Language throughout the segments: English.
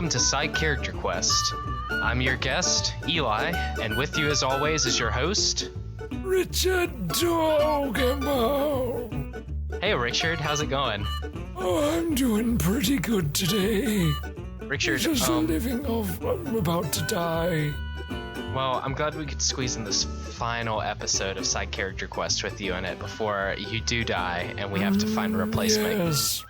welcome to Side Character Quest. I'm your guest, Eli, and with you as always is your host, Richard Dogamo. Hey Richard, how's it going? Oh, I'm doing pretty good today. Richard, Just living off. I'm about to die. well, I'm glad we could squeeze in this final episode of Side Character Quest with you in it before you do die and we have to find a replacement. Yes.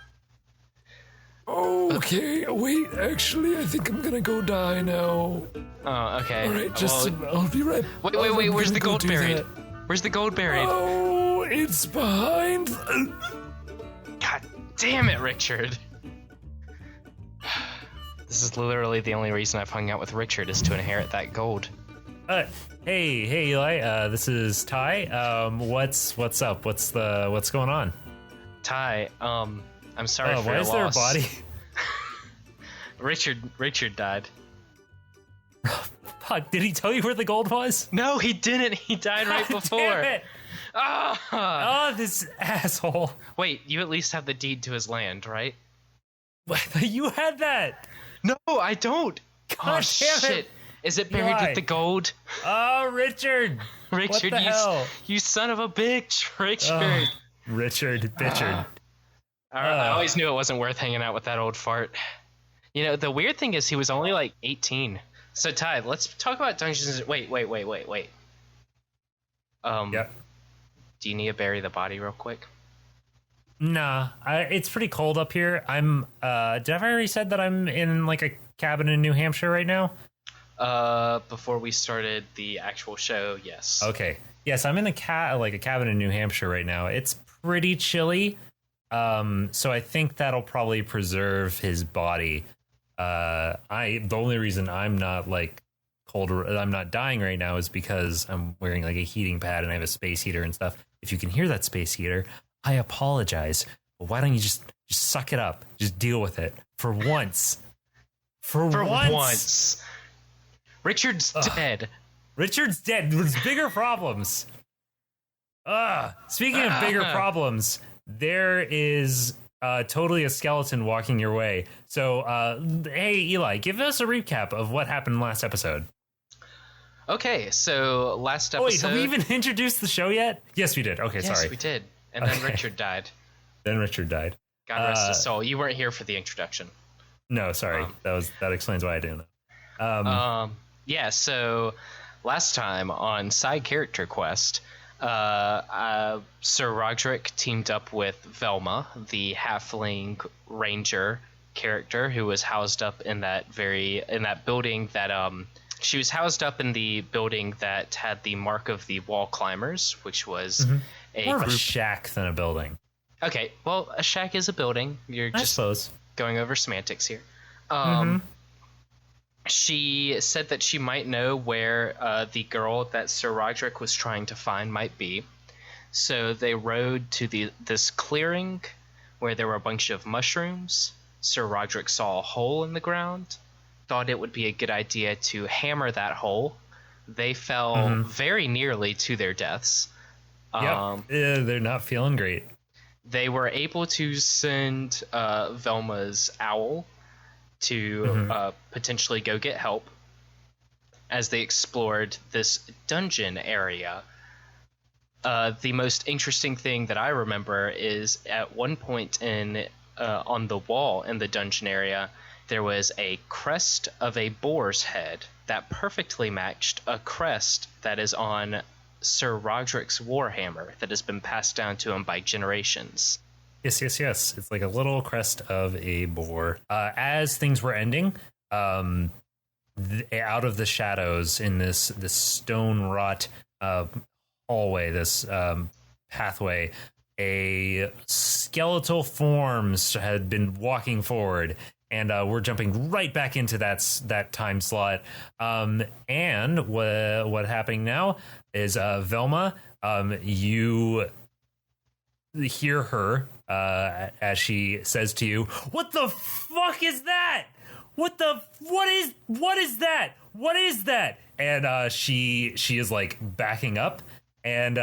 Okay, wait, actually, I think I'm gonna go die now. Oh, okay. Alright, Well, I'll be right. wait, where's I'm the gonna gold go do buried? that. Where's the gold buried? Oh, it's behind. God damn it, Richard. This is literally the only reason I've hung out with Richard is to inherit that gold. Hey, Eli. This is Ty. What's up? What's going on? Ty, I'm sorry for why your is there a loss. body? Richard died. Fuck, did he tell you where the gold was? No, he didn't. He died right God before. Damn it. Ah! Oh, this asshole. Wait, you at least have the deed to his land, right? You had that. No, I don't. God Oh damn shit! it. Is it buried Eli. with the gold? Oh, Richard. Richard, what the hell? you son of a bitch, Richard. Richard. I always knew it wasn't worth hanging out with that old fart. You know, the weird thing is he was only like 18. So Ty, let's talk about Dungeons. Wait. Yep. Do you need to bury the body real quick? Nah, it's pretty cold up here. Did I already said that I'm in like a cabin in New Hampshire right now? Before we started the actual show, yes. Okay. Yes, I'm in a cabin in New Hampshire right now. It's pretty chilly. So I think that'll probably preserve his body. The only reason I'm not like I'm not dying right now is because I'm wearing like a heating pad and I have a space heater and stuff. If you can hear that space heater, I apologize. But why don't you just suck it up? Just deal with it for once. For once. Richard's dead. Richard's dead. There's bigger problems. Speaking of bigger problems, there is totally a skeleton walking your way. So, hey, Eli, give us a recap of what happened last episode. Okay, so last episode... wait, have we even introduced the show yet? Yes, we did. Okay, sorry. Yes, we did. And then Okay. Richard died. Then Richard died. God rest his soul. You weren't here for the introduction. No, sorry. That explains why I didn't know. Yeah, so last time on Side Character Quest, Sir Rodrick teamed up with Velma, the halfling ranger character who was housed up in that building that she was housed up in the building that had the mark of the wall climbers, which was More of a group. shack than a building. Okay, well, a shack is a building. You're I just suppose. going over semantics here. She said that she might know where the girl that Sir Rodrick was trying to find might be. So they rode to this clearing where there were a bunch of mushrooms. Sir Rodrick saw a hole in the ground, thought it would be a good idea to hammer that hole. They fell very nearly to their deaths. Yep. They're not feeling great. They were able to send Velma's owl to potentially go get help as they explored this dungeon area. The most interesting thing that I remember is at one point on the wall in the dungeon area, there was a crest of a boar's head that perfectly matched a crest that is on Sir Roderick's warhammer that has been passed down to him by generations. Yes. It's like a little crest of a boar. As things were ending, out of the shadows in this stone wrought hallway, this pathway, a skeletal forms had been walking forward, and we're jumping right back into that time slot. And what happening now is Velma, you hear her as she says to you, "What the fuck is that? What is that? What is that?" And she is like backing up, and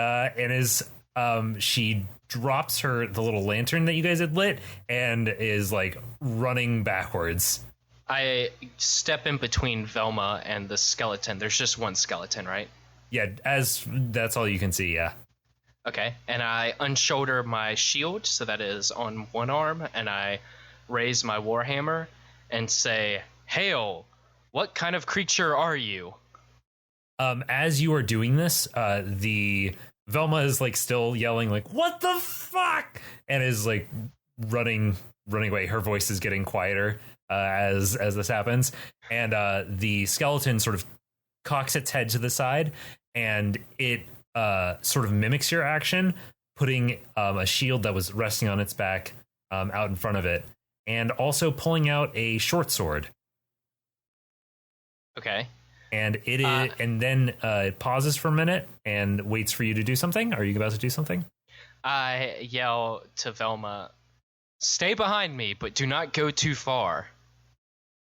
she drops the little lantern that you guys had lit and is like running backwards. I step in between Velma and the skeleton. There's just one skeleton, right? Yeah, as that's all you can see. Yeah. Okay, and I unshoulder my shield, so that is on one arm, and I raise my warhammer and say, "Hail! What kind of creature are you?" As you are doing this, the Velma is like still yelling like "What the fuck!" and is like running away. Her voice is getting quieter as this happens, and the skeleton sort of cocks its head to the side, and it sort of mimics your action, putting a shield that was resting on its back out in front of it, and also pulling out a short sword. Okay. And it is, and then it pauses for a minute and waits for you to do something. Are you about to do something? I yell to Velma, "Stay behind me, but do not go too far."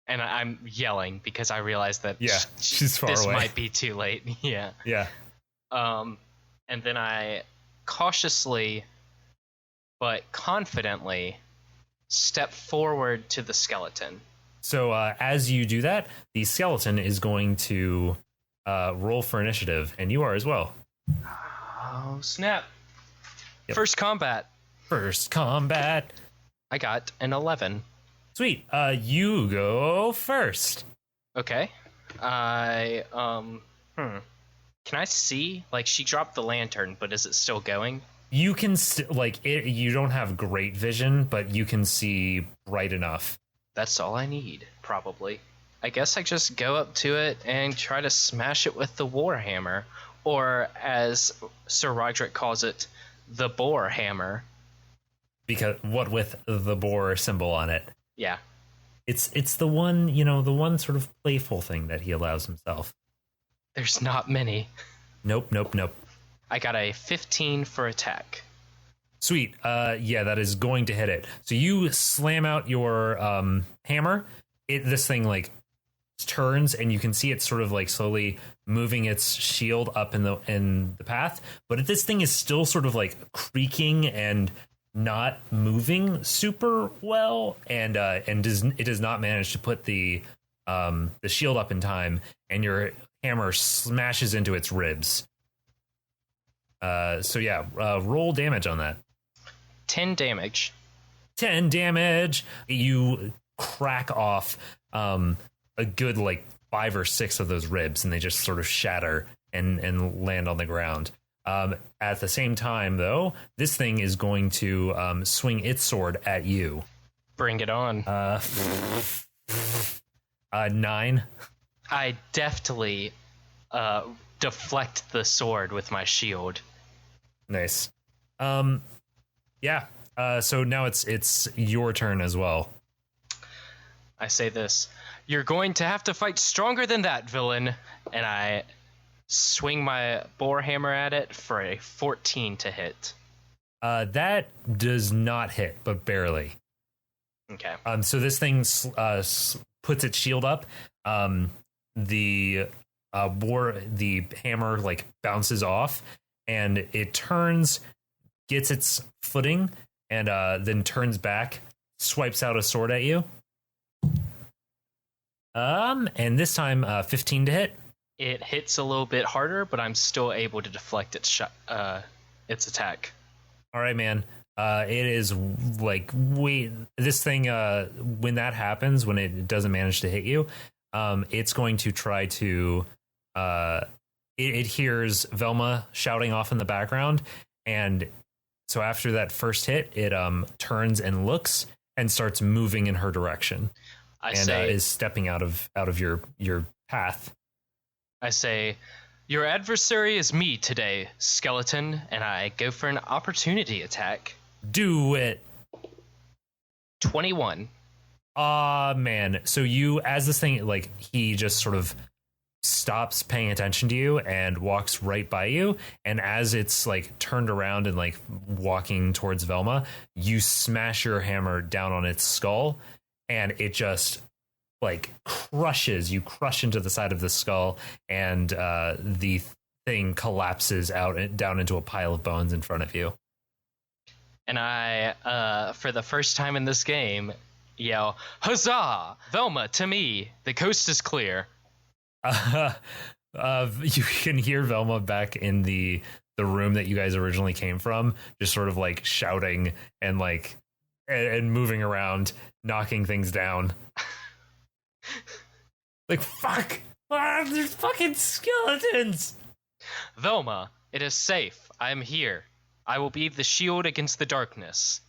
And I'm yelling because I realize that she's far this away. might be too late. Yeah. Yeah. And then I cautiously but confidently step forward to the skeleton. So as you do that, the skeleton is going to roll for initiative, and you are as well. Oh, snap. Yep. First combat. I got an 11. Sweet. You go first. Okay. Can I see? Like, she dropped the lantern, but is it still going? You can you don't have great vision, but you can see bright enough. That's all I need, probably. I guess I just go up to it and try to smash it with the warhammer, or as Sir Rodrick calls it, the boar hammer. Because what with the boar symbol on it? Yeah. It's the one, the one sort of playful thing that he allows himself. There's not many. Nope. I got a 15 for attack. Sweet. Yeah, that is going to hit it. So you slam out your hammer. This thing like turns, and you can see it sort of like slowly moving its shield up in the path. But this thing is still sort of like creaking and not moving super well, and it does not manage to put the shield up in time, and your hammer smashes into its ribs. So yeah, roll damage on that. 10 damage. 10 damage. You crack off a good like 5 or 6 of those ribs, and they just sort of shatter and land on the ground. At the same time, though, this thing is going to swing its sword at you. Bring it on. 9. I deftly deflect the sword with my shield. Nice. Yeah. So now it's your turn as well. I say this: "You're going to have to fight stronger than that, villain." And I swing my boar hammer at it for a 14 to hit. That does not hit, but barely. Okay. So this thing puts its shield up. The hammer like bounces off, and it turns, gets its footing, and then turns back, swipes out a sword at you. And this time 15 to hit. It hits a little bit harder, but I'm still able to deflect its attack. All right, man. It is like, this thing, when that happens, when it doesn't manage to hit you, it's going to try to, it hears Velma shouting off in the background. And so after that first hit, it turns and looks and starts moving in her direction. Is stepping out of your path. I say, "Your adversary is me today, skeleton," and I go for an opportunity attack. Do it. 21. Man. So you, as this thing, like, he just sort of stops paying attention to you and walks right by you. And as it's like turned around and like walking towards Velma, you smash your hammer down on its skull, and it just like crush into the side of the skull, and the thing collapses out and down into a pile of bones in front of you. And I, for the first time in this game, yell, "Huzzah! Velma, to me! The coast is clear." You can hear Velma back in the room that you guys originally came from, just sort of like shouting and like and moving around, knocking things down. Like, fuck! Ah, there's fucking skeletons! Velma, it is safe. I am here. I will be the shield against the darkness.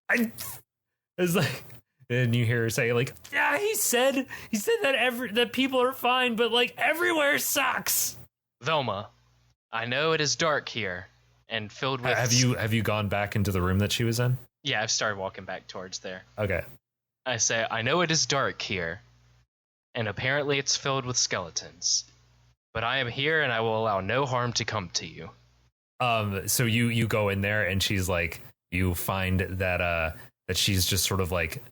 It's like, and you hear her say, like, yeah, he said that people are fine, but like everywhere sucks. Velma, I know it is dark here and filled with. Have you gone back into the room that she was in? Yeah, I've started walking back towards there. Okay. I say, I know it is dark here, and apparently it's filled with skeletons. But I am here, and I will allow no harm to come to you. So you go in there, and she's like, you find that she's just sort of like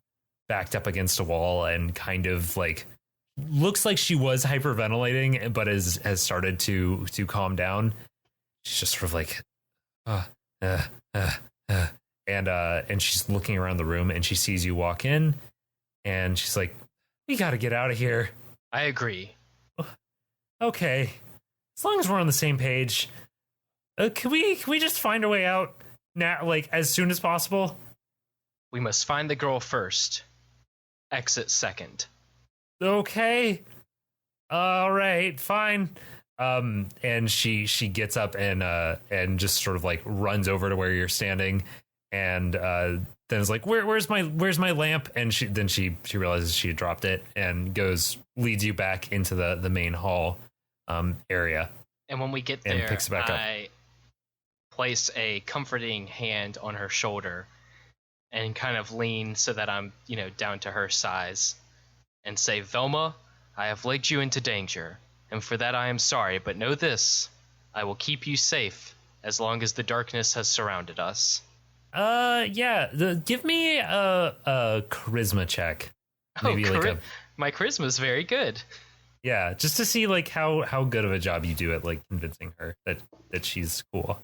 backed up against a wall and kind of like looks like she was hyperventilating, but has started to calm down. She's just sort of like, and she's looking around the room, and she sees you walk in, and she's like, we got to get out of here. I agree. Okay, as long as we're on the same page, can we just find a way out now, like as soon as possible? We must find the girl first. Exit second. Okay. All right, fine. And she gets up and just sort of like runs over to where you're standing, and then is like, where's my lamp? And she realizes she had dropped it and leads you back into the main hall area. And when we get there, picks it back up. I place a comforting hand on her shoulder and kind of lean so that I'm, down to her size, and say, Velma, I have legged you into danger, and for that I am sorry, but know this, I will keep you safe as long as the darkness has surrounded us. Yeah, give me a charisma check. Maybe my charisma is very good. Yeah, just to see like how good of a job you do at like convincing her that she's cool.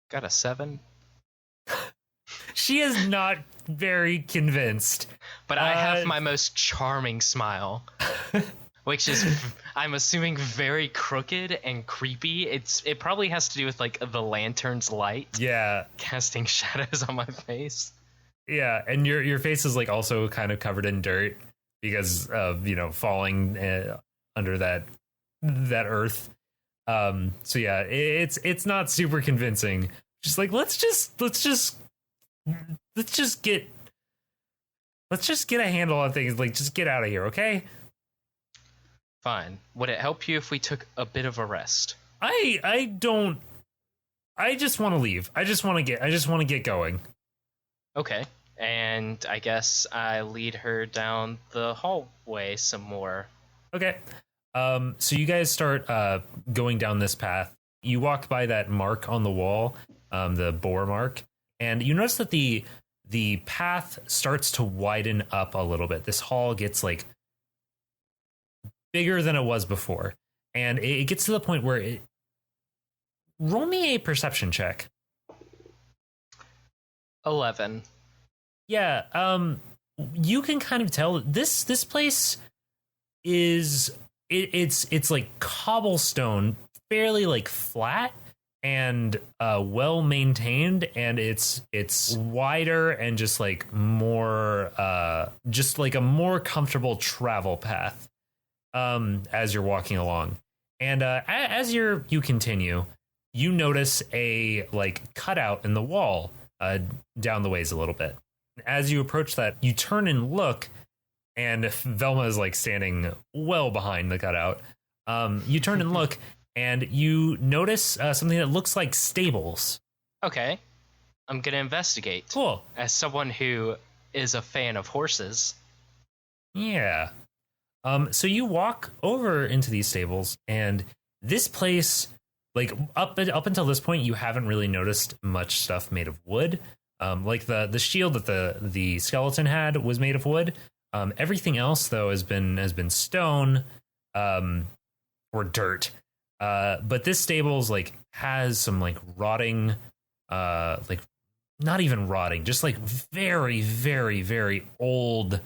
Got a 7. She is not very convinced. But I have my most charming smile, which is, I'm assuming, very crooked and creepy. It probably has to do with like the lantern's light. Yeah, casting shadows on my face. Yeah, and your face is like also kind of covered in dirt because of falling under that earth. So yeah, it's not super convincing. Just like let's just get a handle on things. Like just get out of here, okay? Fine. Would it help you if we took a bit of a rest? I just want to leave. I just want to get going. Okay. And I guess I lead her down the hallway some more. Okay. So you guys start going down this path. You walk by that mark on the wall, the boar mark, and you notice that the path starts to widen up a little bit. This hall gets like bigger than it was before, and it gets to the point where roll me a perception check. 11. Yeah, you can kind of tell this place is it's like cobblestone, fairly like flat and well maintained, and it's wider and just like more just like a more comfortable travel path as you're walking along. And as you continue, you notice a like cutout in the wall down the ways a little bit. As you approach that, you turn and look, and Velma is like standing well behind the cutout. You turn and look, and you notice something that looks like stables. Okay. I'm going to investigate. Cool. As someone who is a fan of horses. Yeah. So you walk over into these stables, and this place, like up until this point, you haven't really noticed much stuff made of wood. Like the shield that the skeleton had was made of wood. Everything else though has been stone, or dirt. But this stable's like has some like rotting, like not even rotting, just like very, very, very old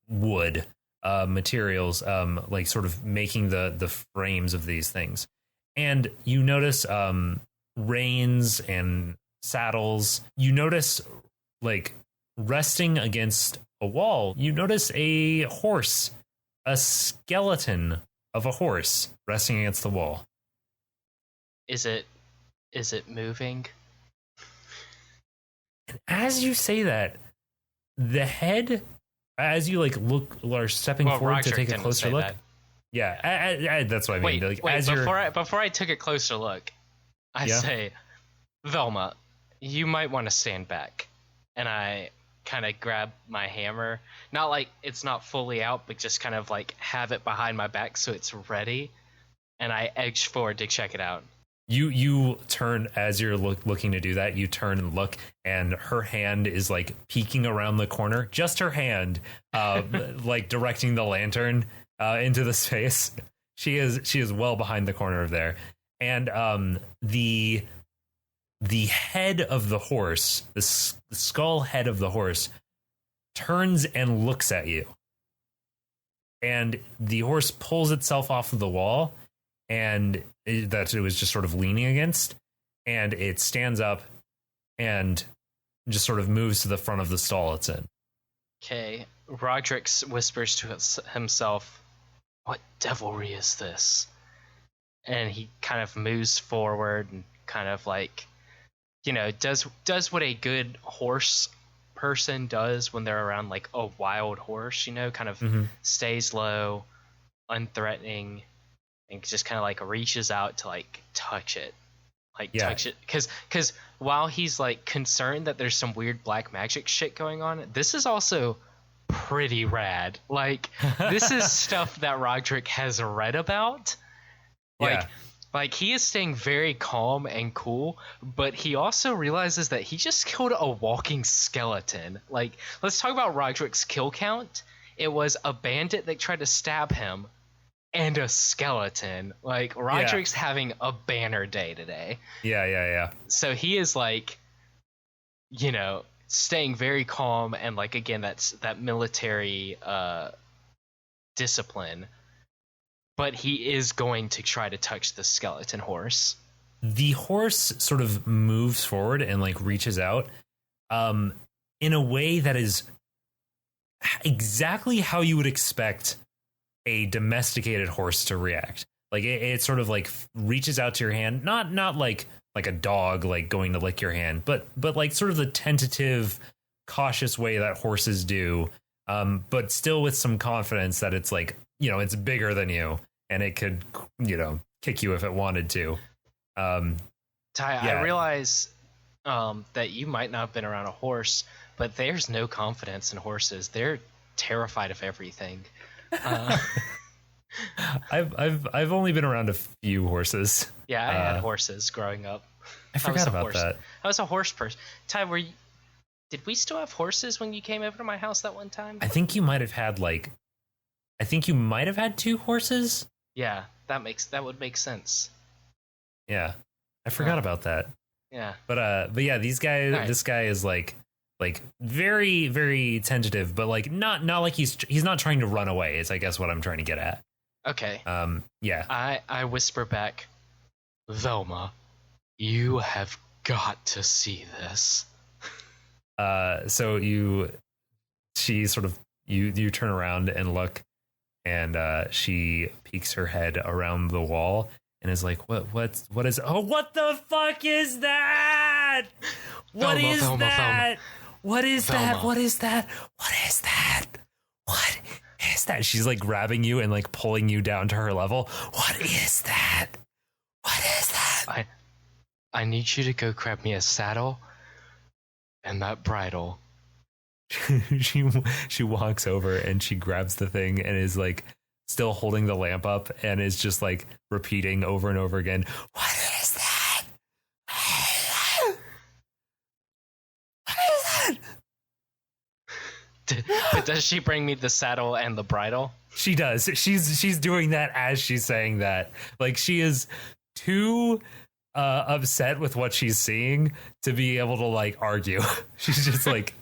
wood materials, like sort of making the frames of these things. And you notice reins and saddles. You notice, like, resting against a wall, you notice a horse, a skeleton of a horse resting against the wall. Is it moving? And as you say that, the head, as you like are stepping forward to take a closer look. That. Yeah, that's what I mean. Wait, as before I took a closer look, I say, Velma, you might want to stand back. And I kind of grab my hammer, not like it's not fully out, but just kind of like have it behind my back so it's ready. And I edge forward to check it out. You turn as you're looking to do that. You turn and look, and her hand is like peeking around the corner. Just her hand, like directing the lantern into the space. She is well behind the corner of there, and the head of the horse, the skull head of the horse, turns and looks at you, and the horse pulls itself off of the wall, and that it was just sort of leaning against, and it stands up and just sort of moves to the front of the stall it's in. Okay, Rodrick whispers to himself, "What devilry is this?" And he kind of moves forward and kind of like, does what a good horse person does when they're around like a wild horse, kind of stays low, unthreatening, and just kind of like reaches out to like touch it, touch it, because while he's like concerned that there's some weird black magic shit going on, this is also pretty rad. Like, this is stuff that Rodrick has read about. Like he is staying very calm and cool, but he also realizes that he just killed a walking skeleton. Like, let's talk about Rodrick's kill count. It was a bandit that tried to stab him, and a skeleton. Like, Rodrick's having a banner day today. Yeah. So he is like, staying very calm, and like, again, that's that military discipline. But he is going to try to touch the skeleton horse. The horse sort of moves forward and like reaches out in a way that is exactly how you would expect a domesticated horse to react. Like it sort of like reaches out to your hand, not like a dog like going to lick your hand, but like sort of the tentative, cautious way that horses do, but still with some confidence that it's like, it's bigger than you and it could, kick you if it wanted to. Ty, I realize that you might not have been around a horse, but there's no confidence in horses. They're terrified of everything. I've only been around a few horses. Yeah, I had horses growing up. I forgot about that. I was a horse person. Ty, did we still have horses when you came over to my house that one time? I think you might have had two horses. Yeah, that would make sense. Yeah, I forgot about that. Yeah, but yeah, these guys. Right. This guy is like very, very tentative, but like not like he's not trying to run away. Is I guess what I'm trying to get at. Okay. Yeah. I whisper back, Velma, you have got to see this. So you turn around and look, and she peeks her head around the wall and is like, what the fuck is that? What is that? What is that? What is that? What is that? What is that? She's like grabbing you and like pulling you down to her level. What is that? What is that? I need you to go grab me a saddle and that bridle. She walks over and she grabs the thing and is like still holding the lamp up and is just like repeating over and over again, what is that? What is that? But does she bring me the saddle and the bridle? She does. She's doing that as she's saying that. Like, she is too upset with what she's seeing to be able to like argue. She's just like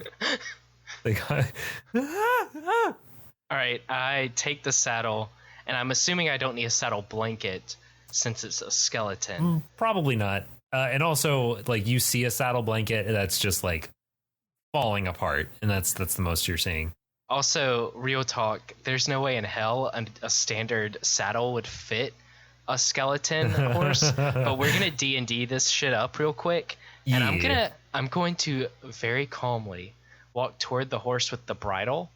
All right, I take the saddle, and I'm assuming I don't need a saddle blanket since it's a skeleton. Probably not. And also, like, you see a saddle blanket that's just like falling apart, and that's the most you're seeing. Also, real talk, there's no way in hell a standard saddle would fit a skeleton horse, but we're gonna D&D this shit up real quick, and I'm going to very calmly walk toward the horse with the bridle,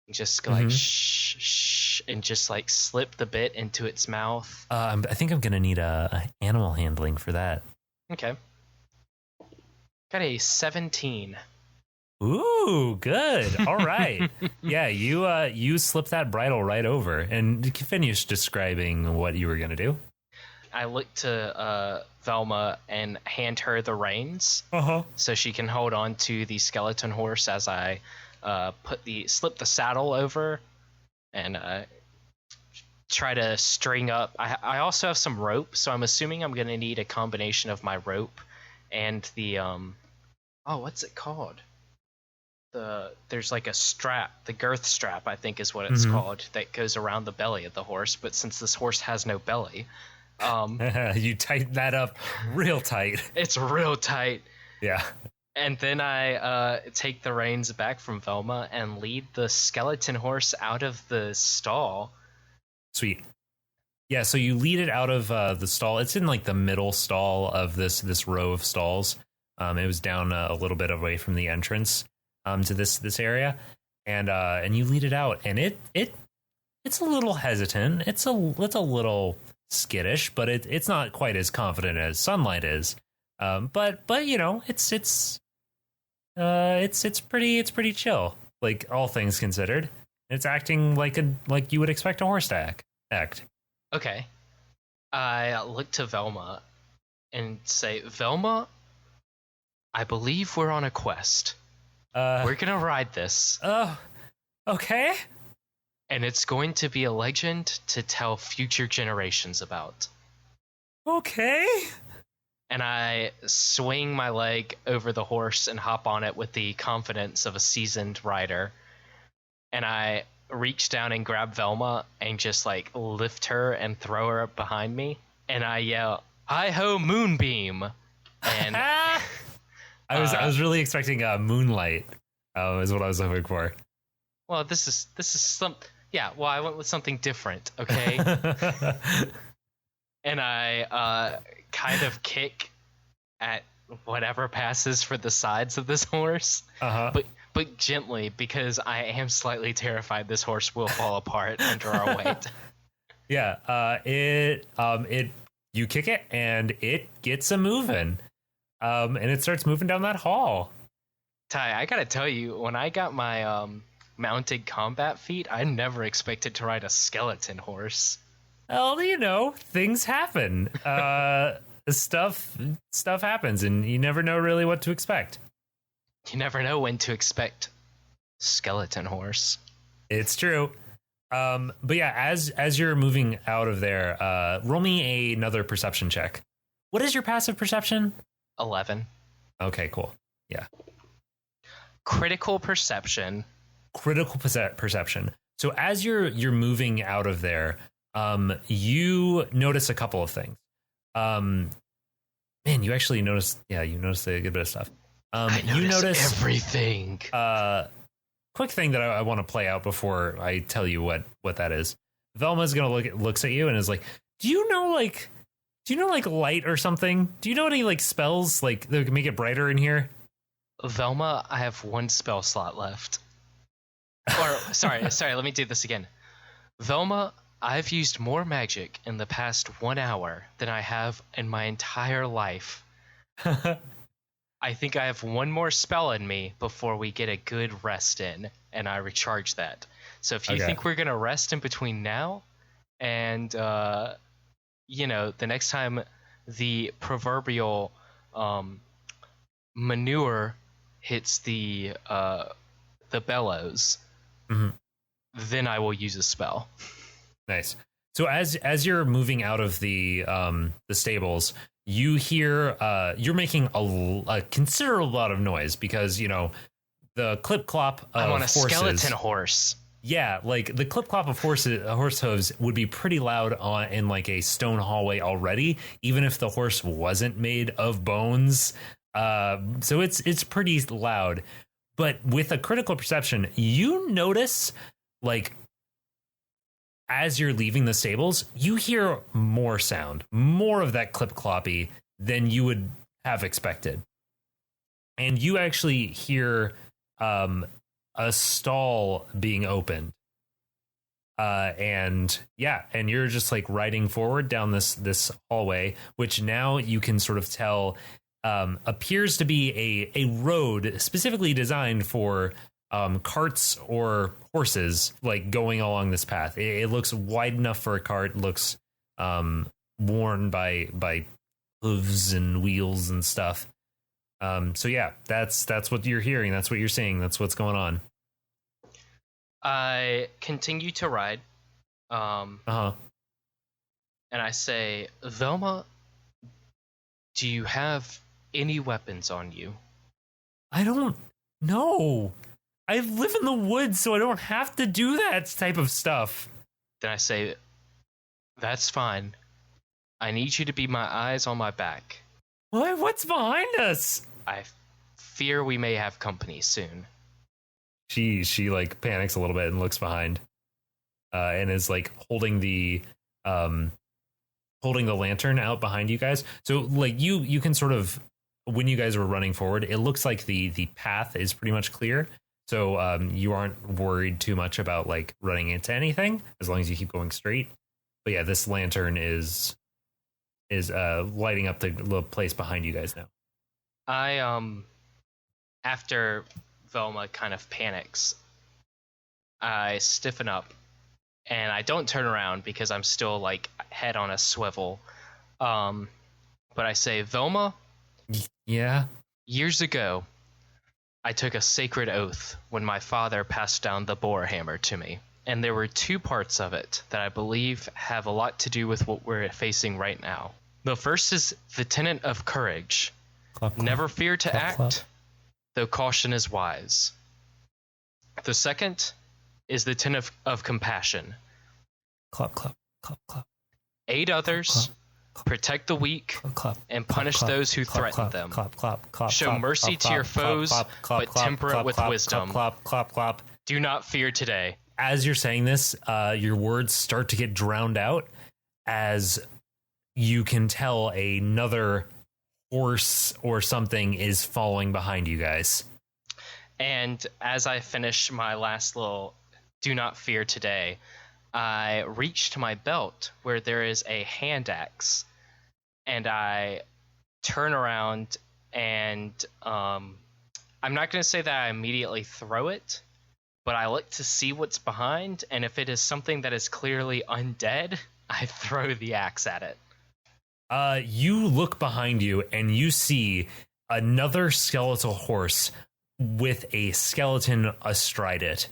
and just go like shh, shh, and just like slip the bit into its mouth. I think I'm gonna need a animal handling for that. Okay. Got a 17. Ooh, good. All right. Yeah, you slip that bridle right over, and finish describing what you were gonna do. I look to Velma and hand her the reins, so she can hold on to the skeleton horse as I slip the saddle over and try to string up. I also have some rope, so I'm assuming I'm gonna need a combination of my rope and the what's it called? There's like a strap, the girth strap, I think is what it's called, that goes around the belly of the horse. But since this horse has no belly, you tighten that up real tight. It's real tight. Yeah. And then I take the reins back from Velma and lead the skeleton horse out of the stall. Sweet. Yeah, so you lead it out of the stall. It's in like the middle stall of this row of stalls. It was down a little bit away from the entrance to this area, and you lead it out, and it's a little hesitant. It's a little skittish, but it's not quite as confident as Sunlight is. But you know, it's pretty chill, like all things considered. It's acting like you would expect a horse to act. Okay. I look to Velma and say, Velma, I believe we're on a quest. We're gonna ride this. Oh, okay. And it's going to be a legend to tell future generations about. Okay. And I swing my leg over the horse and hop on it with the confidence of a seasoned rider. And I reach down and grab Velma and just like lift her and throw her up behind me. And I yell, "Hi-ho, Moonbeam!" And I was really expecting Moonlight. Is what I was hoping for. Well, this is some. Yeah, well, I went with something different. Okay. And I kind of kick at whatever passes for the sides of this horse, but gently, because I am slightly terrified this horse will fall apart under our weight. Yeah, you kick it and it gets a moving, and it starts moving down that hall. Ty, I gotta tell you, when I got my mounted combat feat, I never expected to ride a skeleton horse. Well, you know, things happen. Stuff happens, and you never know really what to expect. You never know when to expect skeleton horse. It's true. But yeah, as you're moving out of there, roll me another perception check. What is your passive perception? 11. Okay, cool. Yeah. Critical perception. Critical perception. So as you're moving out of there, you notice a couple of things. Man, you actually notice. Yeah, you notice a good bit of stuff. You notice everything. Quick thing that I want to play out before I tell you what that is. Velma's gonna looks at you and is like, Do you know light or something? Do you know any like spells like that can make it brighter in here? Velma, I have one spell slot left. Or sorry, let me do this again. Velma, I've used more magic in the past 1 hour than I have in my entire life. I think I have one more spell in me before we get a good rest in, and I recharge that. So if you think we're going to rest in between now and, the next time the proverbial manure hits the bellows, then I will use a spell. Nice. So as you're moving out of the stables, you hear you're making a considerable amount of noise because the clip clop of I'm on a horses, skeleton horse. Yeah, like the clip clop of horse hooves would be pretty loud in like a stone hallway already, even if the horse wasn't made of bones. So it's pretty loud. But with a critical perception, you notice, like, as you're leaving the stables, you hear more sound, more of that clip cloppy than you would have expected. And you actually hear a stall being opened. And you're just like riding forward down this hallway, which now you can sort of tell appears to be a road specifically designed for carts or horses, like going along this path. It looks wide enough for a cart, looks worn by hooves and wheels and stuff. So yeah, that's what you're hearing. That's what you're seeing. That's what's going on. I continue to ride. And I say, Velma, do you have any weapons on you? I don't know. I live in the woods, so I don't have to do that type of stuff. Then I say, that's fine. I need you to be my eyes on my back. What? What's behind us? I fear we may have company soon. She like panics a little bit and looks behind, and is like holding the lantern out behind you guys. So like you can sort of, when you guys were running forward, it looks like the path is pretty much clear. So you aren't worried too much about like running into anything as long as you keep going straight. But yeah, this lantern is lighting up the place behind you guys now. I after Velma kind of panics, I stiffen up and I don't turn around because I'm still like head on a swivel. But I say, Velma, yeah, years ago I took a sacred oath when my father passed down the boar hammer to me, and there were two parts of it that I believe have a lot to do with what we're facing right now. The first is the tenet of courage. Clap, clap. Never fear to Clap, act, clap. though caution is wise. The second is the tenet of compassion. Clap, clap, clap, clap. Aid others, Clap, clap. protect the weak, Clap, and punish clap, those who clap, threaten clap, them. Clap, clap, clap, Show clap, mercy clap, to your clap, foes, clap, clap, but clap, temper clap, it with clap, wisdom. Clap, clap, clap. Do not fear today. As you're saying this, your words start to get drowned out as you can tell another horse or something is following behind you guys. And as I finish my last little do not fear today, I reach to my belt where there is a hand axe, and I turn around and I'm not going to say that I immediately throw it, but I look to see what's behind, and if it is something that is clearly undead, I throw the axe at it. You look behind you and you see another skeletal horse with a skeleton astride it.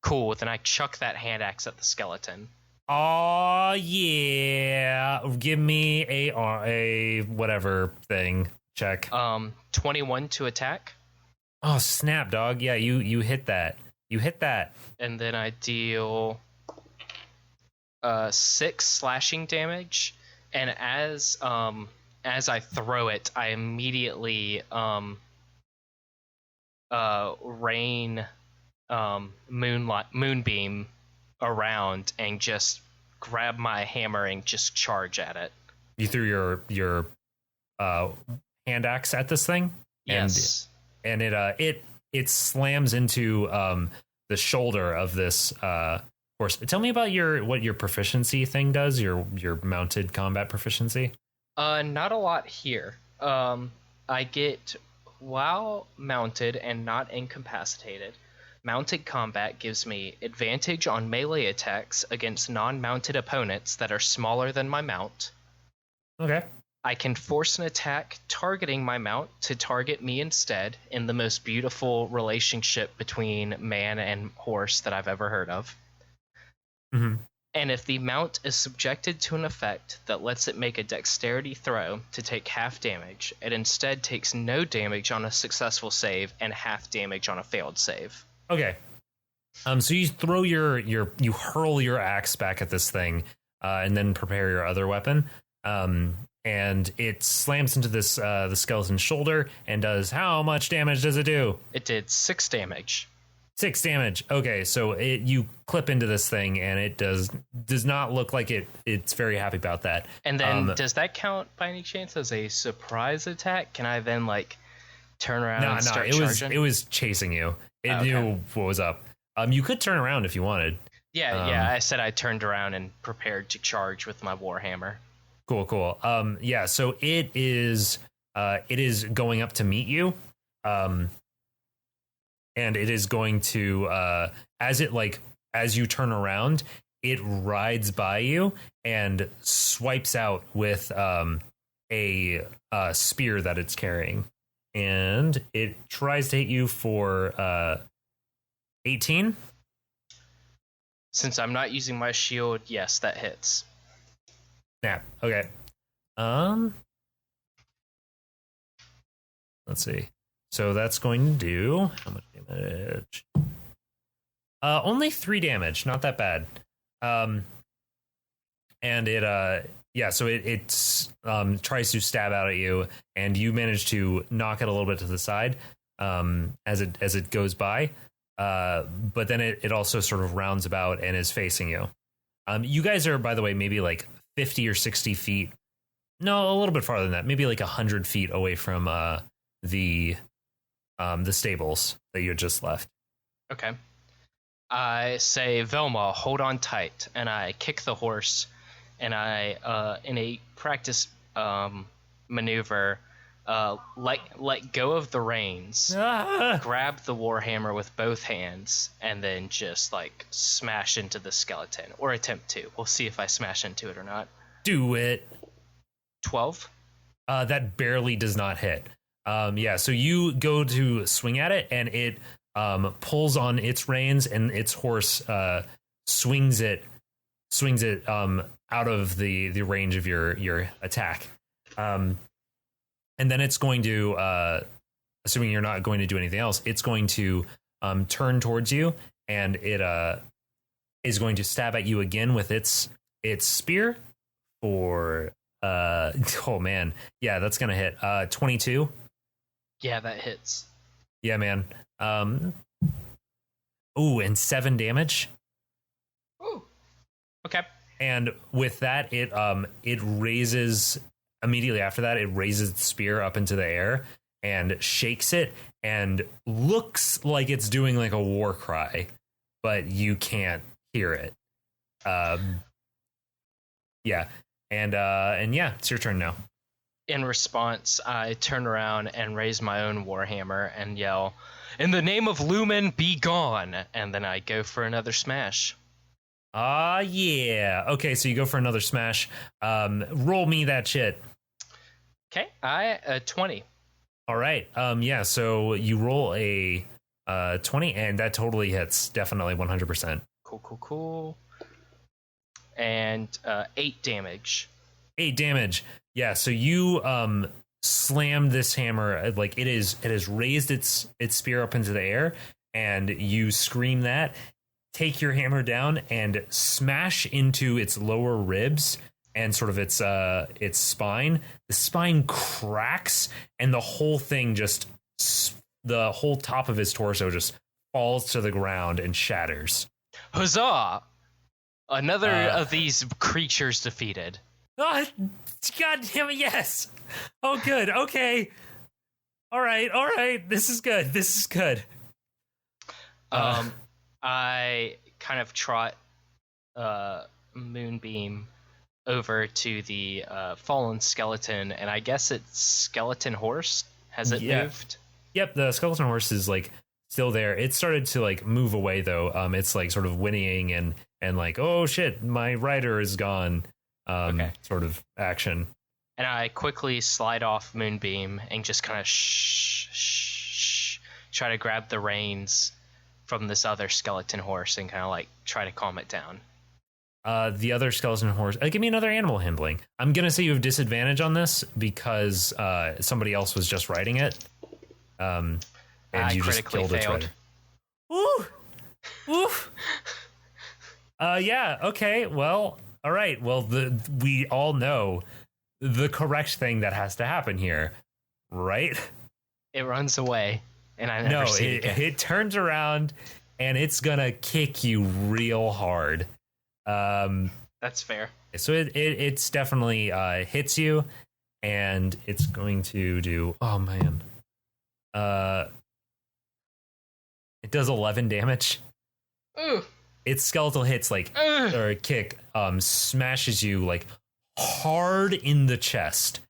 Cool, then I chuck that hand axe at the skeleton. Oh yeah, give me a whatever thing check. 21 to attack. Oh snap, dog! Yeah, you hit that. You hit that. And then I deal 6 slashing damage. And as I throw it, I immediately rain moonbeam around and just grab my hammer and just charge at it. You threw your hand axe at this thing? Yes. And it slams into the shoulder of this horse. Tell me about what your proficiency thing does, your mounted combat proficiency. Not a lot here. I get, while mounted and not incapacitated, mounted combat gives me advantage on melee attacks against non-mounted opponents that are smaller than my mount. Okay. I can force an attack targeting my mount to target me instead, in the most beautiful relationship between man and horse that I've ever heard of. Mm-hmm. And if the mount is subjected to an effect that lets it make a dexterity throw to take half damage, it instead takes no damage on a successful save and half damage on a failed save. Okay. So you throw you hurl your axe back at this thing, and then prepare your other weapon. And it slams into this the skeleton's shoulder and does how much damage does it do? It did 6 damage. 6 damage. Okay, so you clip into this thing, and it does not look like it's very happy about that. And then, does that count by any chance as a surprise attack? Can I then turn around and start charging? It was chasing you. It knew what was up. You could turn around if you wanted. Yeah. I said I turned around and prepared to charge with my warhammer. Cool. Yeah. So it is going up to meet you. And it is going to, as you turn around, it rides by you and swipes out with a spear that it's carrying. And it tries to hit you for 18. Since I'm not using my shield, yes, that hits. Snap. Okay. Let's see. So that's going to do how much damage? Only 3 damage, not that bad. And it so it tries to stab out at you, and you manage to knock it a little bit to the side as it goes by. But then it also sort of rounds about and is facing you. You guys are, by the way, maybe 50 or 60 feet. No, a little bit farther than that. Maybe 100 feet away from the stables that you had just left. Okay. I say, Velma, hold on tight, and I kick the horse, and I, in a practice maneuver, let go of the reins, grab the warhammer with both hands, and then just smash into the skeleton, or attempt to. We'll see if I smash into it or not. Do it. 12. That barely does not hit. So you go to swing at it, and it pulls on its reins, and its horse swings it out of the range of your attack. And then it's going to, assuming you're not going to do anything else, it's going to turn towards you, and it is going to stab at you again with its spear for oh man, yeah, that's gonna hit 22. Yeah, that hits. Yeah, man. And 7 damage. Ooh. Okay. And with that, it raises immediately after that. It raises the spear up into the air and shakes it, and looks like it's doing a war cry, but you can't hear it. Yeah, and yeah, it's your turn now. In response, I turn around and raise my own warhammer and yell, "In the name of Lumen, be gone!" And then I go for another smash. Yeah. Okay, so you go for another smash. Roll me that shit. Okay, 20. All right. Yeah, so you roll a 20, and that totally hits. Definitely 100%. Cool. And 8 damage. 8 damage. Yeah, so you slam this hammer, it has raised its spear up into the air, and you scream that, take your hammer down and smash into its lower ribs and sort of its spine. The spine cracks, and the whole thing the whole top of his torso just falls to the ground and shatters. Huzzah! Another of these creatures defeated. Oh, God damn it, yes. Oh, good. Okay. All right. This is good. I kind of trot Moonbeam over to the fallen skeleton, and I guess it's skeleton horse. Has it moved? Yep, the skeleton horse is still there. It started to move away though. It's sort of whinnying and oh shit, my rider is gone. Sort of action. And I quickly slide off Moonbeam and just kind of try to grab the reins from this other skeleton horse and kind of try to calm it down. The other skeleton horse. Give me another animal handling. I'm gonna say you have disadvantage on this because somebody else was just riding it. And I you just critically killed its failed. rider. Woo! Woof. Yeah. Okay. Well. All right. Well, we all know the correct thing that has to happen here, right? It runs away, and I never see it again. It turns around, and it's gonna kick you real hard. That's fair. So it's definitely hits you, and it's going to do. Oh man. It does 11 damage. Ooh. Its skeletal hits or a kick smashes you like hard in the chest,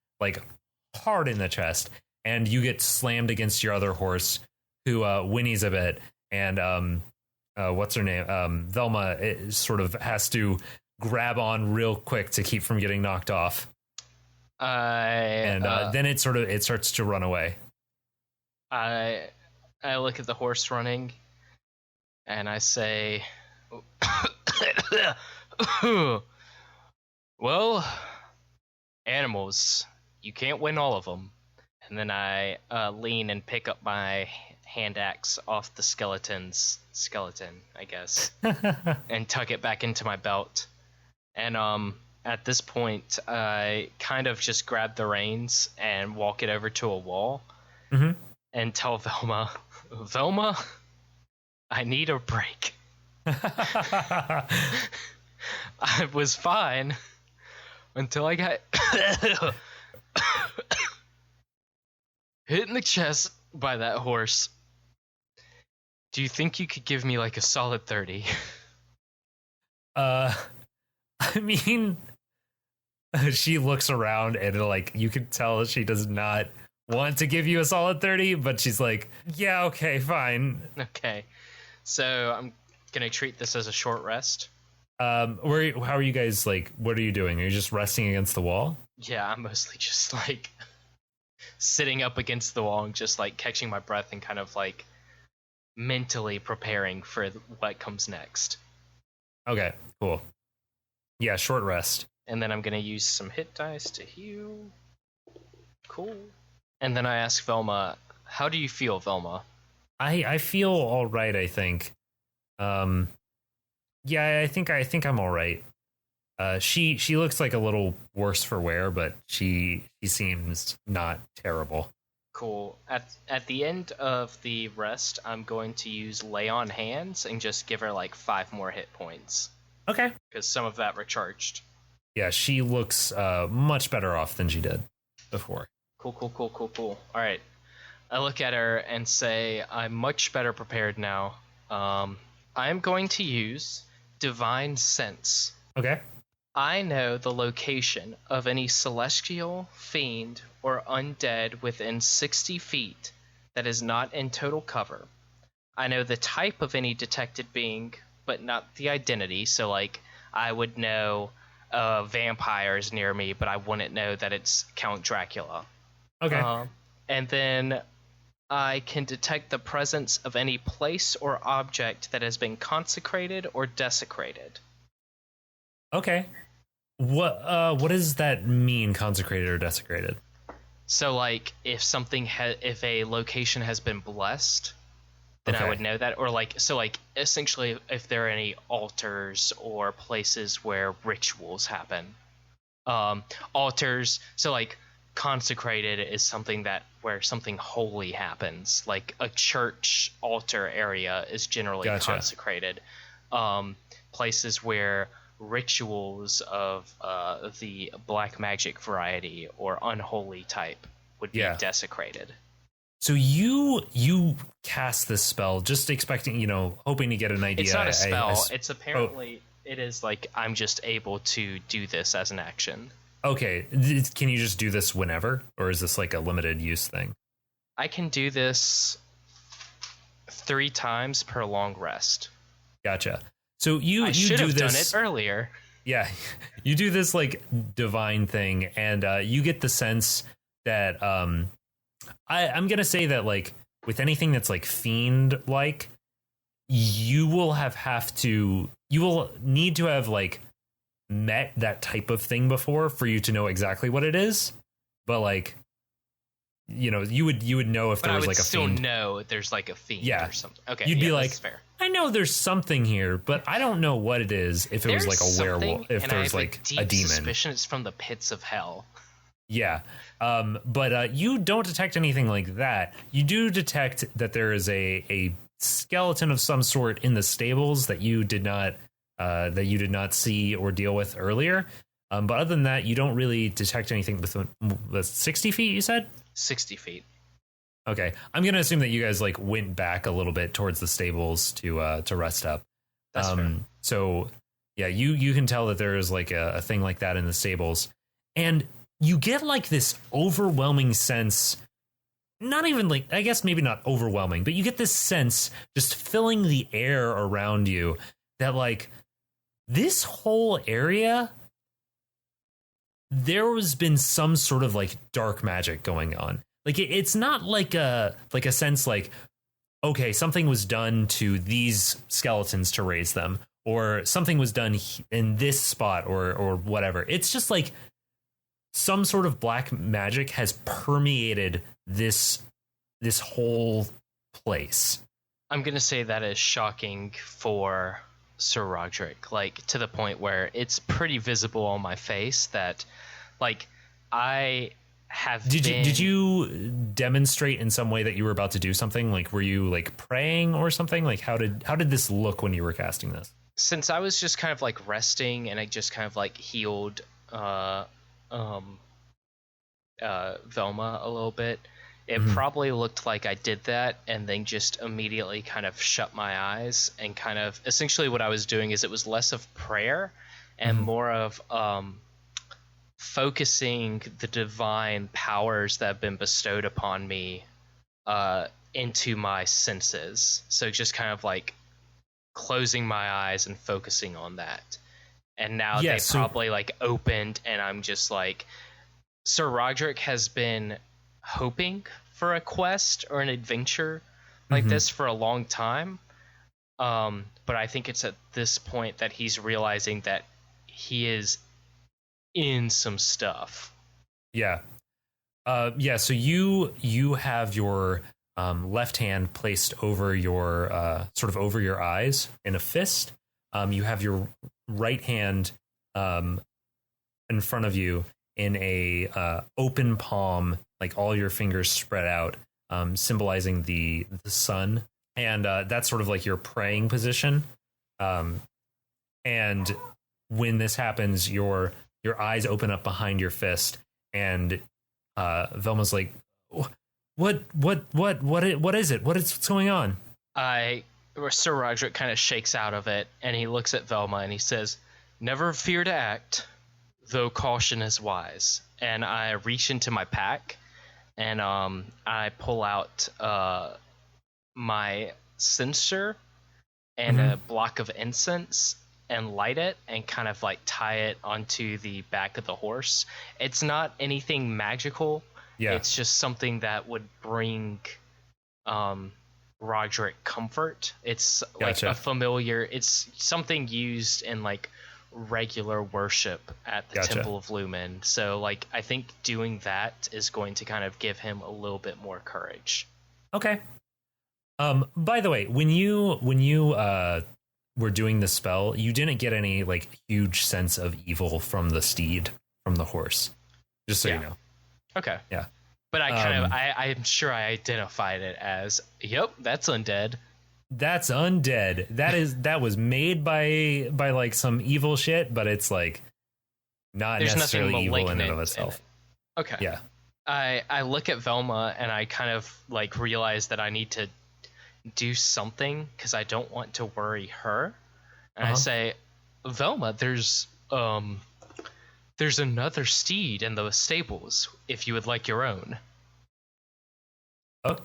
and you get slammed against your other horse, who whinnies a bit, and what's her name? Velma sort of has to grab on real quick to keep from getting knocked off. Then it starts to run away. I look at the horse running, and I say, well, animals, you can't win all of them. And then I lean and pick up my hand axe off the skeleton, I guess, and tuck it back into my belt. And at this point, I kind of just grab the reins and walk it over to a wall, and tell Velma, I need a break. I was fine until I got hit in the chest by that horse. Do you think you could give me like a solid 30? I mean, she looks around and like you can tell she does not want to give you a solid 30, but she's like, yeah, okay, fine. Okay. So I'm gonna treat this as a short rest. How are you guys, like, what are you doing? Are you just resting against the wall? Yeah, I'm mostly just like sitting up against the wall and just like catching my breath and kind of like mentally preparing for what comes next. Okay, cool. Yeah, short rest. And then I'm gonna use some hit dice to heal. Cool. And then I ask Velma, how do you feel, Velma? I feel all right, I think. Yeah, I think I'm all right. She looks like a little worse for wear, but she seems not terrible. Cool. At the end of the rest, I'm going to use lay on hands and just give her like 5 more hit points. Okay. Because some of that recharged. Yeah, she looks much better off than she did before. Cool. All right. I look at her and say, I'm much better prepared now. I'm going to use Divine Sense. Okay. I know the location of any celestial, fiend, or undead within 60 feet that is not in total cover. I know the type of any detected being, but not the identity. So, like, I would know vampires near me, but I wouldn't know that it's Count Dracula. Okay. And then I can detect the presence of any place or object that has been consecrated or desecrated. Okay. What does that mean, consecrated or desecrated? So, like, if if a location has been blessed, then I would know that. Or essentially, if there are any altars or places where rituals happen. Altars. So, like, consecrated is something where something holy happens. Like a church altar area is generally consecrated. Places where rituals of the black magic variety or unholy type would be desecrated. So you cast this spell just expecting, hoping to get an idea. It's not a spell. It's apparently it is like I'm just able to do this as an action. Okay, can you just do this whenever, or is this like a limited use thing? I can do this 3 times per long rest. Gotcha. So you should do have this, done it earlier. Yeah, you do this like divine thing, and you get the sense that I'm gonna say that like with anything that's like fiend like, you will need to have like met that type of thing before for you to know exactly what it is, but like, you would know if there was like a still fiend. know there's like a fiend or something. Okay, you'd be that's like, fair. I know there's something here, but I don't know what it is. If it was like a werewolf, if there's like a demon. Suspicion it's from the pits of hell. Yeah. But you don't detect anything like that. You do detect that there is a skeleton of some sort in the stables that you did not see or deal with earlier. But other than that, you don't really detect anything within the 60 feet, you said? 60 feet. Okay. I'm going to assume that you guys like went back a little bit towards the stables to rest up. That's fair. So yeah, you can tell that there is like a thing like that in the stables, and you get like this overwhelming sense, not even like, I guess maybe not overwhelming, but you get this sense just filling the air around you that like this whole area, there has been some sort of like dark magic going on. Like it's not like a sense like, okay, something was done to these skeletons to raise them, or something was done in this spot or whatever. It's just like some sort of black magic has permeated this whole place. I'm going to say that is shocking for Sir Rodrick, like to the point where it's pretty visible on my face that like I have Did you demonstrate in some way that you were about to do something? Like were you like praying or something? Like how did this look when you were casting this? Since I was just kind of like resting and I just kind of like healed Velma a little bit, it probably looked like I did that and then just immediately kind of shut my eyes, and kind of essentially what I was doing is it was less of prayer and more of focusing the divine powers that have been bestowed upon me into my senses. So just kind of like closing my eyes and focusing on that. And now they probably like opened, and I'm just like, Sir Rodrick has been hoping for a quest or an adventure like this for a long time. But I think it's at this point that he's realizing that he is in some stuff. Yeah. So you have your left hand placed over your sort of over your eyes in a fist. You have your right hand in front of you in a open palm, like all your fingers spread out, symbolizing the sun, and that's sort of like your praying position. And when this happens, your eyes open up behind your fist, and Velma's like, what is it? What's going on? Sir Rodrick kind of shakes out of it, and he looks at Velma and he says, "Never fear to act, though caution is wise." And I reach into my pack, and I pull out my censer and a block of incense and light it and kind of like tie it onto the back of the horse. It's not anything magical. Yeah. It's just something that would bring Rodrick comfort. It's like a familiar, it's something used in like regular worship at the Temple of Lumen. So like I think doing that is going to kind of give him a little bit more courage. Okay. By the way, when you were doing the spell, you didn't get any like huge sense of evil from the steed, from the horse. Just so you know. Okay. Yeah. But I'm sure I identified it as, yep, that's undead. That's undead. That was made by like some evil shit, but it's like not There's necessarily evil in and of itself. Okay. Yeah. I look at Velma and I kind of like realize that I need to do something because I don't want to worry her. And I say, Velma, there's another steed in the stables if you would like your own. Oh,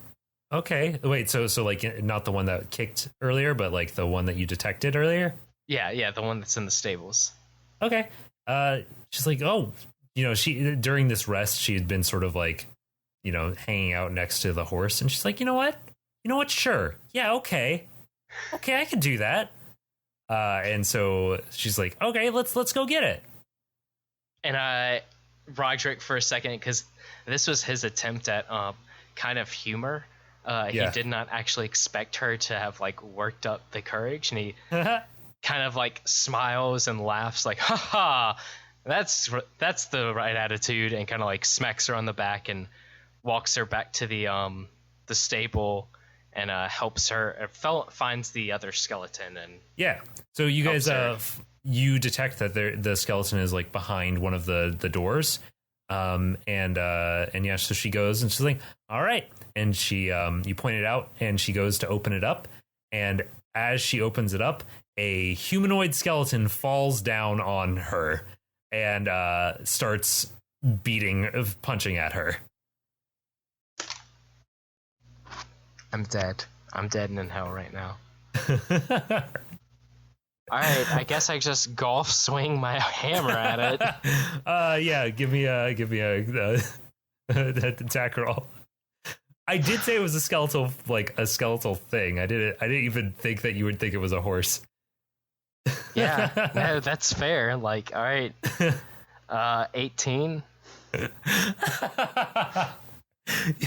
okay. Wait, so like not the one that kicked earlier, but like the one that you detected earlier? Yeah, the one that's in the stables. Okay. She's like, oh, she during this rest, she had been sort of like, hanging out next to the horse, and she's like, you know what? Sure. Yeah, okay. Okay, I can do that. And so she's like, okay, let's go get it. And Rodrick, for a second, because this was his attempt at kind of humor. He did not actually expect her to have like worked up the courage, and he kind of like smiles and laughs like, "Ha ha, that's the right attitude," and kind of like smacks her on the back and walks her back to the stable and helps her finds the other skeleton. And so you guys you detect that the skeleton is like behind one of the doors, and so she goes and she's like, all right, and she you point it out and she goes to open it up, and as she opens it up, a humanoid skeleton falls down on her and starts punching at her. I'm dead and in hell right now. All right, I guess I just golf swing my hammer at it. Give me a attack roll. I did say it was a skeletal thing. I didn't even think that you would think it was a horse. Yeah, no, that's fair. Like, all right, 18.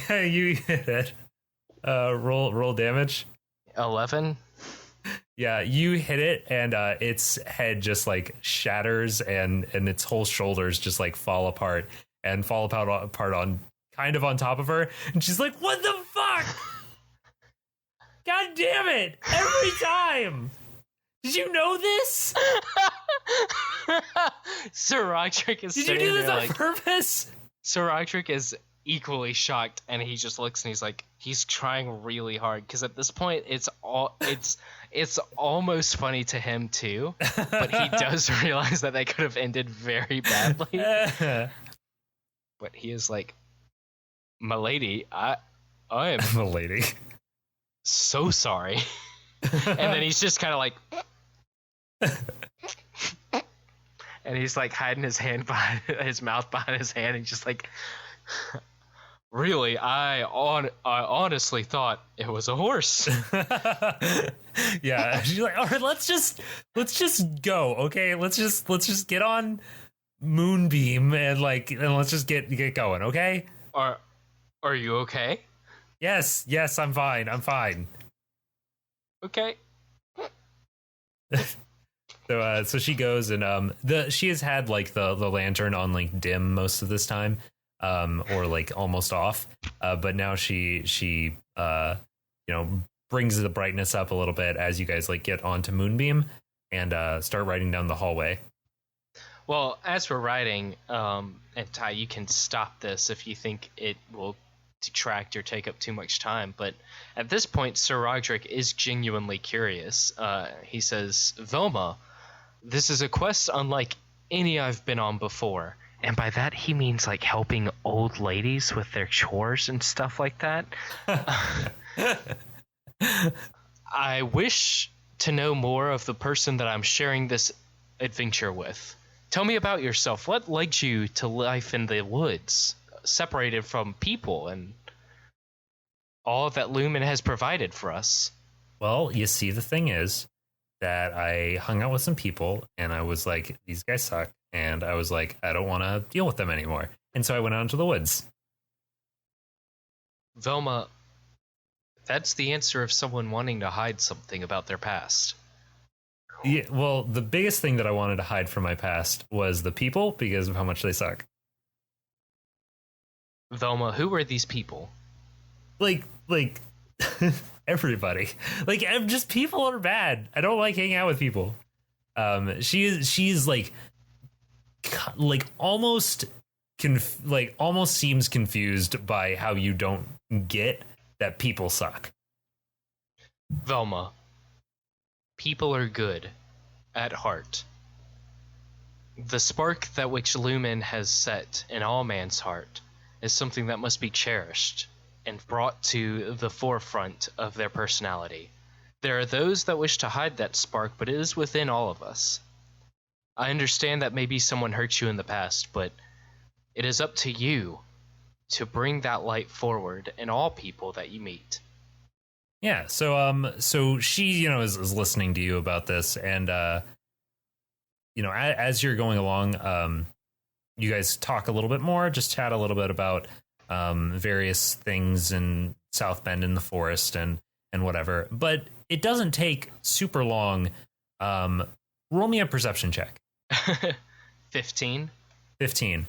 Yeah, you hit it. Roll damage. 11. Yeah, you hit it, and its head just like shatters, and its whole shoulders just like fall apart on kind of on top of her, and she's like, "What the fuck? God damn it! Every time! Did you know this?" Sir Rodrick is. Did you do this on purpose? Sir Rodrick is equally shocked, and he just looks and he's trying really hard, because at this point it's almost funny to him too, but he does realize that they could have ended very badly. But he is like, "My lady, I am my lady, so sorry." And then he's just kind of like and he's like hiding his hand behind his mouth behind his hand, and just like, "Really, I honestly thought it was a horse." Yeah, she's like, "All right, let's just go, okay? Let's just get on Moonbeam and let's just get going, okay?" Are you okay? Yes, I'm fine. Okay. So she goes, and she has had like the lantern on like dim most of this time. Or like almost off, but now she brings the brightness up a little bit as you guys like get onto Moonbeam and start riding down the hallway. Well, as we're riding, and Ty, you can stop this if you think it will detract or take up too much time, but at this point Sir Rodrick is genuinely curious. He says, "Velma, this is a quest unlike any I've been on before." And by that, he means like helping old ladies with their chores and stuff like that. I wish to know more of the person that I'm sharing this adventure with. Tell me about yourself. What led you to life in the woods, separated from people and all that Lumen has provided for us? Well, you see, the thing is that I hung out with some people, and I was like, these guys suck. And I was like, I don't want to deal with them anymore. And so I went out into the woods. Velma, that's the answer of someone wanting to hide something about their past. Yeah, well, the biggest thing that I wanted to hide from my past was the people, because of how much they suck. Velma, who are these people? Like everybody. Like, just people are bad. I don't like hanging out with people. She's like almost seems confused by how you don't get that people suck. Velma, people are good at heart. The spark that which Lumen has set in all man's heart is something that must be cherished and brought to the forefront of their personality. There are those that wish to hide that spark, but it is within all of us. I understand that maybe someone hurt you in the past, but it is up to you to bring that light forward in all people that you meet. Yeah. So she, is listening to you about this, and as you're going along, you guys talk a little bit more, just chat a little bit about various things in South Bend in the forest and whatever. But it doesn't take super long. Roll me a perception check. 15. 15.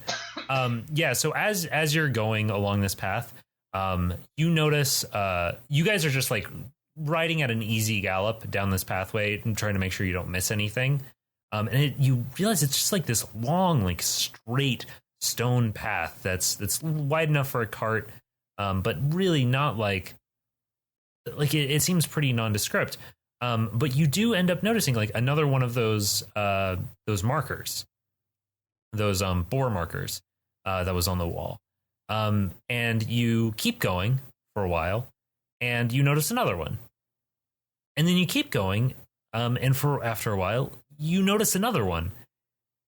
Yeah. So as you're going along this path, you notice you guys are just like riding at an easy gallop down this pathway and trying to make sure you don't miss anything. And you realize it's just like this long, like straight stone path that's wide enough for a cart, but really not like it seems pretty nondescript. But you do end up noticing like another one of those markers, those bore markers that was on the wall. And you keep going for a while, and you notice another one, and then you keep going, and after a while you notice another one,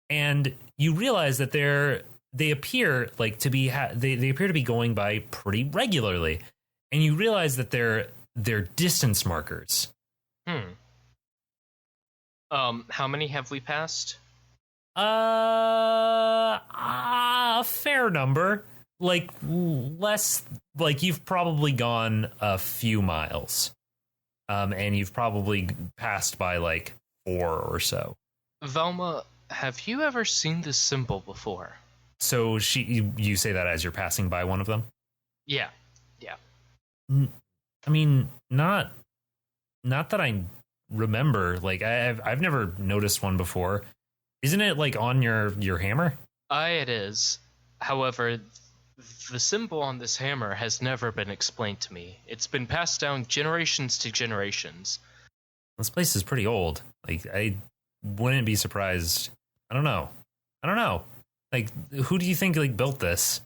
and you realize that they appear like to be they appear to be going by pretty regularly, and you realize that they're distance markers. How many have we passed? A fair number. Like less, like you've probably gone a few miles, and you've probably passed by like 4 or so. Velma, have you ever seen this symbol before? So you say that as you're passing by one of them? Yeah. I mean, not that I remember. Like I've never noticed one before. Isn't it like on your hammer? It is. However, the symbol on this hammer has never been explained to me. It's been passed down generations to generations. This place is pretty old. Like, I wouldn't be surprised. I don't know. Like, who do you think like built this?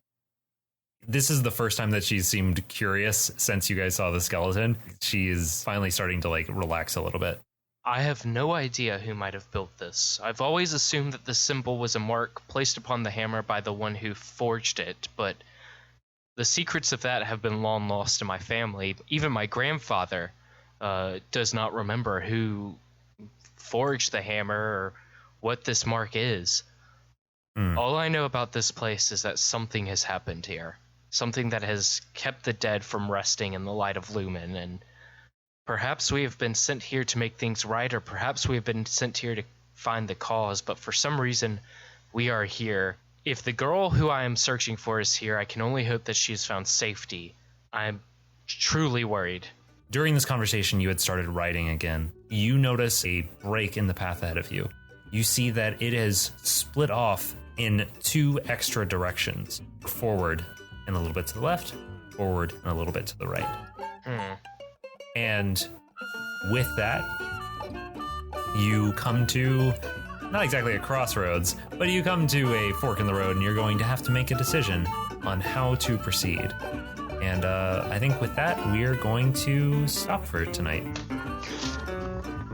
This is the first time that she's seemed curious since you guys saw the skeleton. She is finally starting to like relax a little bit. I have no idea who might have built this. I've always assumed that the symbol was a mark placed upon the hammer by the one who forged it, but the secrets of that have been long lost to my family. Even my grandfather does not remember who forged the hammer or what this mark is. All I know about this place is that something has happened here. Something that has kept the dead from resting in the light of Lumen, and perhaps we have been sent here to make things right, or perhaps we have been sent here to find the cause, but for some reason, we are here. If the girl who I am searching for is here, I can only hope that she has found safety. I'm truly worried. During this conversation, you had started riding again. You notice a break in the path ahead of you. You see that it has split off in 2 extra directions. Forward and a little bit to the left, forward and a little bit to the right. And with that, you come to, not exactly a crossroads, but you come to a fork in the road, and you're going to have to make a decision on how to proceed. And I think with that, we are going to stop for tonight.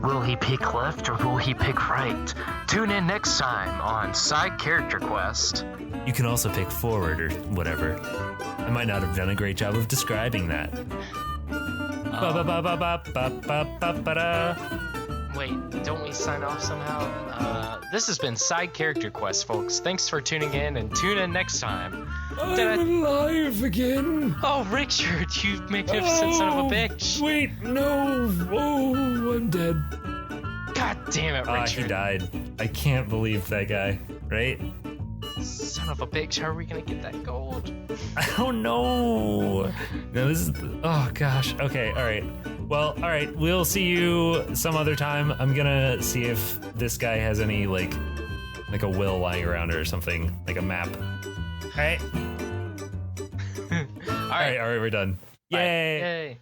Will he pick left or will he pick right? Tune in next time on Side Character Quest. You can also pick forward or whatever. I might not have done a great job of describing that. Wait, don't we sign off somehow? This has been Side Character Quest, folks. Thanks for tuning in, and tune in next time. I'm alive again. Oh, Richard, you magnificent son of a bitch. Wait, no. Oh, I'm dead. God damn it, Richard. He died. I can't believe that guy, right? Son of a bitch, how are we gonna get that gold? I don't know. No, this is... Oh, gosh. Okay, all right. Well, all right. We'll see you some other time. I'm gonna see if this guy has any, like a will lying around or something. Like a map. All right. All right, we're done. Bye. Yay. Yay.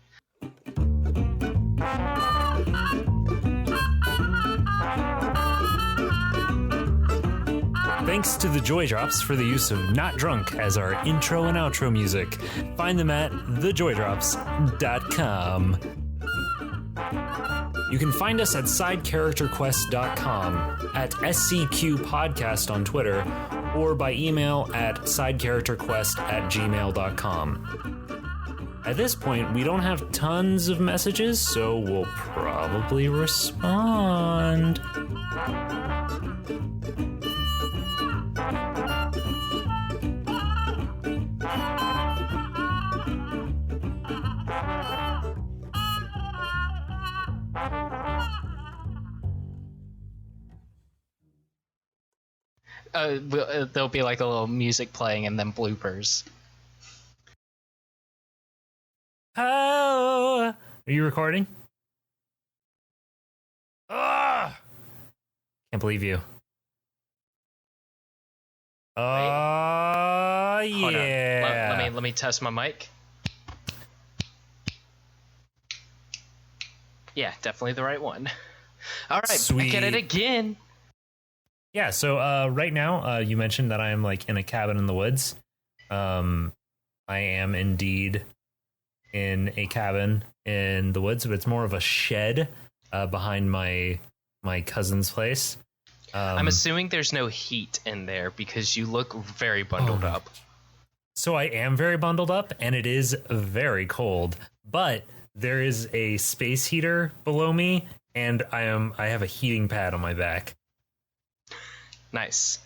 Thanks to the Joy Drops for the use of Not Drunk as our intro and outro music. Find them at thejoydrops.com. You can find us at sidecharacterquest.com, at SCQ Podcast on Twitter, or by email at sidecharacterquest@gmail.com. At this point, we don't have tons of messages, so we'll probably respond. There'll be like a little music playing and then bloopers. Oh, are you recording? Ah, can't believe you. Oh, yeah. Let me test my mic. Yeah, definitely the right one. All right, Sweet. Back at it again. Yeah, so right now, you mentioned that I am like in a cabin in the woods. I am indeed in a cabin in the woods, but it's more of a shed behind my cousin's place. I'm assuming there's no heat in there because you look very bundled up. So I am very bundled up, and it is very cold, but there is a space heater below me, and I have a heating pad on my back. Nice.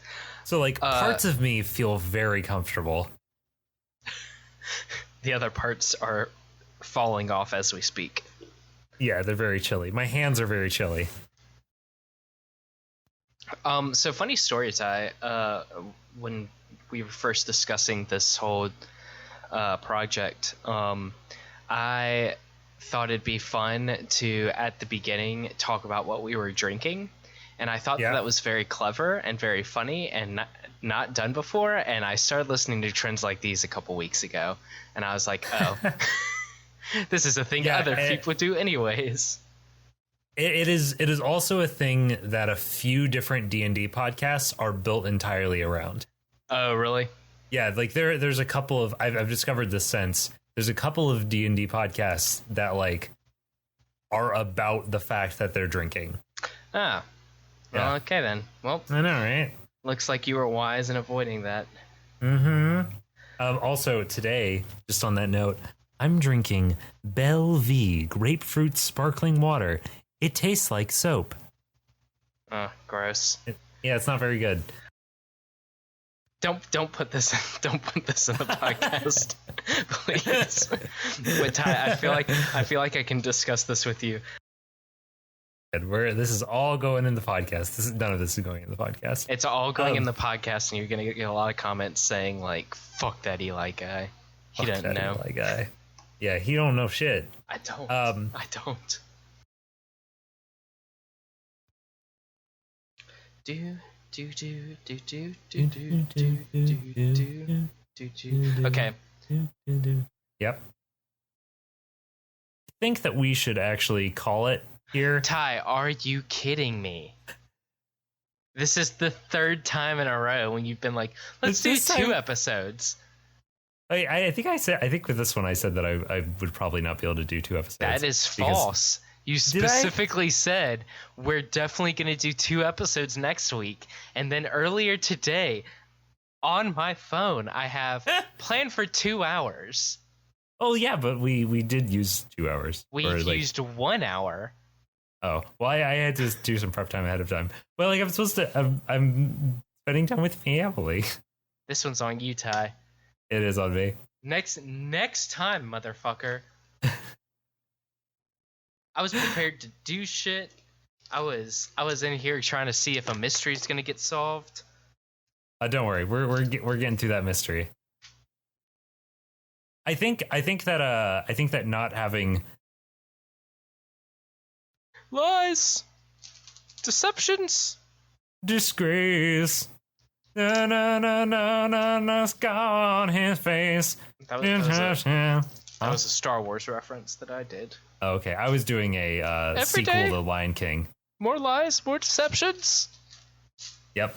So like parts of me feel very comfortable. The other parts are falling off as we speak. Yeah, they're very chilly. My hands are very chilly. So funny story, Ty. When we were first discussing this whole project, I thought it'd be fun to, at the beginning, talk about what we were drinking. And I thought that was very clever and very funny and not done before. And I started listening to trends like these a couple weeks ago. And I was like, oh, this is a thing other people do anyways. It is also a thing that a few different D&D podcasts are built entirely around. Oh, really? Yeah, like there's a couple of I've discovered this since. There's a couple of D&D podcasts that like are about the fact that they're drinking. Ah. Well, okay then. Well, I know, right? Looks like you were wise in avoiding that. Mm-hmm. Also, today, just on that note, I'm drinking Belle-Vie grapefruit sparkling water. It tastes like soap. Oh, gross. It's not very good. Don't put this in the podcast, please. But Ty, I feel like I can discuss this with you. This is all going in the podcast. None of this is going in the podcast. It's all going in the podcast, and you're gonna get a lot of comments saying like, "Fuck that Eli guy. He doesn't know." Eli guy. Yeah, he don't know shit. I don't. I don't. Okay. Yep. I think that we should actually call it here. Ty, are you kidding me? This is the third time in a row when you've been like, let's do 2 episodes. I think with this one I said that I would probably not be able to do 2 episodes. That is false. You specifically said we're definitely going to do 2 episodes next week. And then earlier today, on my phone, I have planned for 2 hours. Oh, yeah, but we did use 2 hours. We used 1 hour. Oh, well, I had to do some prep time ahead of time. Well, like, I'm spending time with family. This one's on you, Ty. It is on me. Next time, motherfucker. I was prepared to do shit. I was in here trying to see if a mystery's gonna get solved. Don't worry, we're getting through that mystery. I think that not having lies, deceptions, disgrace. No, scar on his face. That was a Star Wars reference that I did. Oh, okay, I was doing a sequel to Lion King. More lies, more deceptions. Yep.